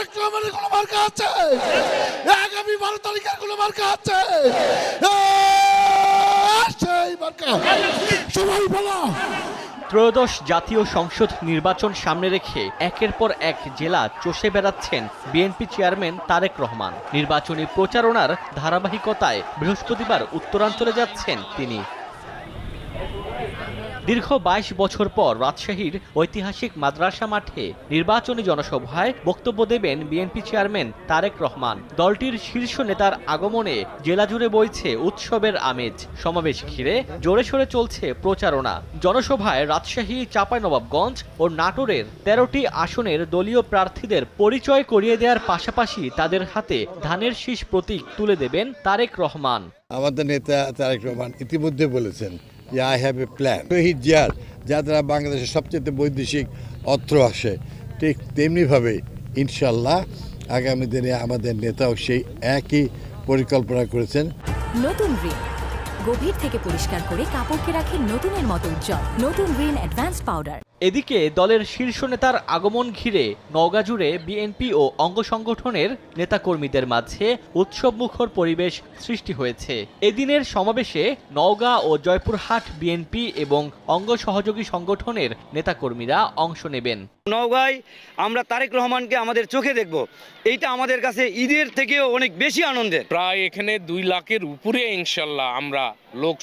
তারেক রহমানের কোনো মার্কা আছে? আগামী 12 তারিখের কোনো মার্কা আছে? সেই মার্কা সবাই বলো। ত্রয়োদশ জাতীয় সংসদ নির্বাচন সামনে রেখে একের পর এক জেলা চষে বেড়াচ্ছেন বিএনপি চেয়ারম্যান তারেক রহমান। নির্বাচনী প্রচারণার ধারাবাহিকতায় বৃহস্পতিবার উত্তরাঞ্চলে যাচ্ছেন তিনি। দীর্ঘ 22 বছর পর রাজশাহীর ঐতিহাসিক মাদ্রাসা মাঠে নির্বাচনী জনসভায় বক্তব্য দেবেন বিএনপি চেয়ারম্যান তারেক রহমান। দলটির শীর্ষ নেতার আগমনে জেলা জুড়ে বইছে উৎসবের আমেজ। সমাবেশ ঘিরে জোরে সোরে চলছে প্রচারণা। জনসভায় রাজশাহী, চাঁপাইনবাবগঞ্জ ও নাটোরের 13টি আসনের দলীয় প্রার্থীদের পরিচয় করিয়ে দেওয়ার পাশাপাশি তাদের হাতে ধানের শীষ প্রতীক তুলে দেবেন তারেক রহমান। আমাদের নেতা তারেক রহমান ইতিমধ্যে বলেছেন যে আই হ্যাভ এ প্ল্যান। শহীদ জিয়ার যা দ্বারা বাংলাদেশের সবচেয়ে বৈদেশিক অর্থ আসে, ঠিক তেমনিভাবে ইনশাল্লাহ আগামী দিনে আমাদের নেতাও সেই একই পরিকল্পনা করেছেন। নতুন রিন গভীর থেকে পরিষ্কার করে কাপড়কে রাখে নতুনের মতো উজ্জ্বল। নতুন রিন অ্যাডভান্স পাউডার। এদিকে দলের শীর্ষ নেতার আগমন ঘিরে নওগাঁ জুড়ে বিএনপি ও অঙ্গ সংগঠনের নেতাকর্মীদের মাঝে উৎসবমুখর পরিবেশ সৃষ্টি হয়েছে। এদিনের সমাবেশে নওগাঁ ও জয়পুরহাট বিএনপি এবং অঙ্গ সহযোগী সংগঠনের নেতাকর্মীরা অংশ নেবেন। নওগাঁয় আমরা তারেক রহমানকে আমাদের চোখে দেখব, এইটা আমাদের কাছে ঈদের থেকেও অনেক বেশি আনন্দের। প্রায় এখানে 2 লাখের উপরে ইনশাল্লাহ আমরা লোক